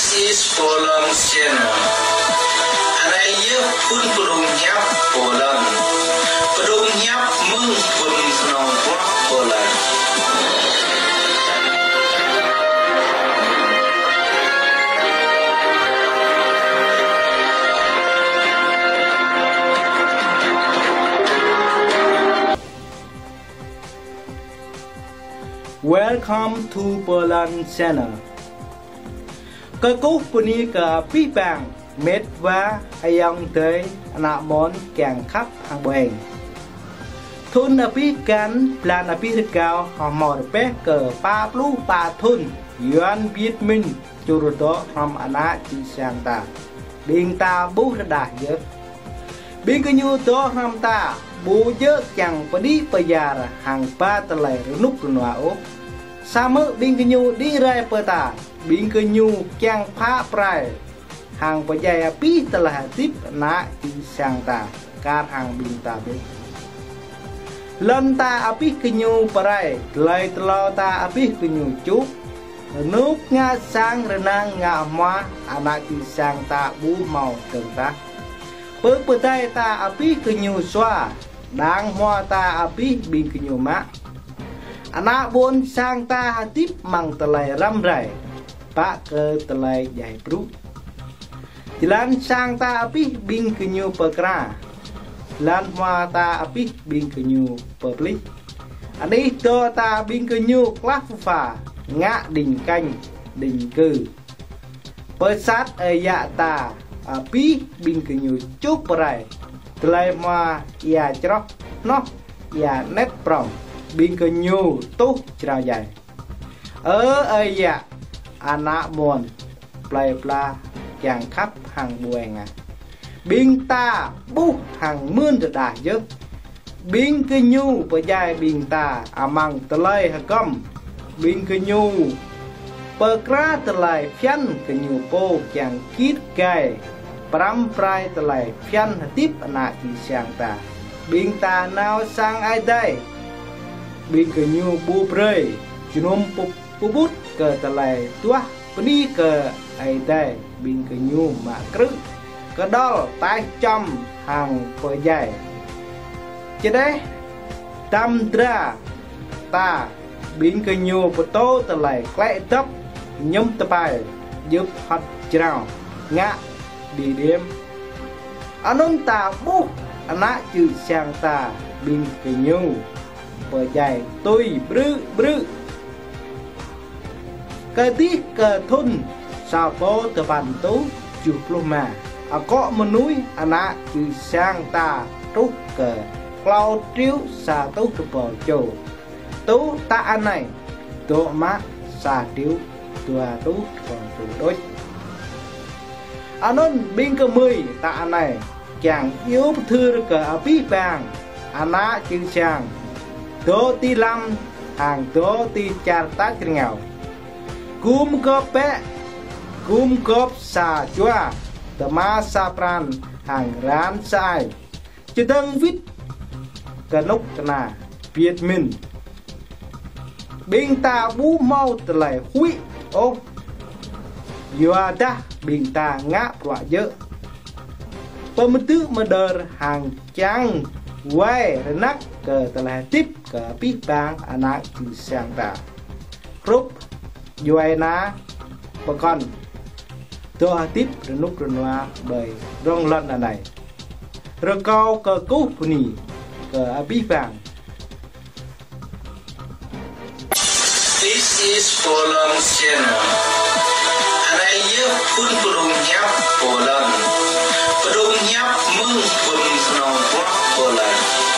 This is Poland channel. Anaya pun perlu nyap Poland. Perlu nyap mung pun senang Poland. Welcome to Poland channel. Cơ cú puni cờ pi bang mết và ayong tới nạ món càng khắp hàng bèn. Thun ở pi can plan ở pi cao họ mò bé cờ pa plu pa thun yuan biết minh chu rồi đó ham ana chi sang ta. Biên ta bú ra đà dơ. Biên cái nhu đó ham ta bú dơ chẳng pa đi pa già hàng pa ta lại núp rồi nọ. Sa mơ biên cái nhu đi ra pa ta. Biên cơ nhu chang phá prai hàng bờ dài pi tờ là tiếp nã chi sang ta ca hàng biên ta biết lần ta api cơ nhu prai lời tlo ta api cơ nhu chút nước nga sang renang nga hoa anak chi sang ta bu màu từng ta bước bờ tay ta api cơ nhu xoa đang hoa ta api biên cơ nhu má anak buôn sang ta tiếp mang tờ lại ram rải pak ke telai jai pru jalan sang ta api bing kenyu pekra lan hoa ta api bing kenyu pepli ani to ta bing kenyu klaf pha ngã đình canh đình cư pesat aya ta api bing kenyu chuk prai telai hoa ya chro no ya net prom bing kenyu tu chra jai aya anak mon play pla chàng khắp hàng buồn à biên ta bu hàng mươn được đà dứt biên cái nhu và dài biên ta amang telai hakam biên cái nhu perkra telai phian cái nhu po chàng kít gai pram prai telai phian tiếp anak chi sang ta biên ta nào sang ai đây biên cái nhu bu prei chinom pu bút ke telai tua peni ke ai đây biên ke nhu mà krứ ke đol tai chom hàng pơ dài chứ đấy tam tra ta biên ke nhu poto telai klai tấp nhâm tập bài giúp hot trao ngã đi đêm anh ta bu anak chữ sang ta biên ke nhu pơ dài tôi brư cái tí cờ thun sao bố tờ bàn tú chụp luôn mà có một núi anh ạ chữ sang ta trúc cờ clau triếu xa tú tờ bò chồ tú ta anh này tụ mát xa triếu tùa tú còn tụ đôi anh biên cơ 10 ta anh này chàng yếu thư cờ ở bí bàng anh ạ chữ sang tố ti lâm hàng tố ti char tác nghèo kum cốp xà chua tờ ma sa pran hàng rán sai chứ tân vít cả nốc nà Việt Minh bên ta bú mau tờ lại húi ô dùa đá bên ta ngã quả dỡ bấm tứ mà đờ hàng trắng quay nắc cờ tờ lại tiếp cờ biết bang anak chữ sang ta group dùi ná bà con tôi tiếp rồi nút rồi noa bởi rong lần là này rồi cao cờ cú phuni cờ bí vàng. This is Poland channel. Anaya pun perlu nyap Poland. Perlu nyap mung pun senang Poland.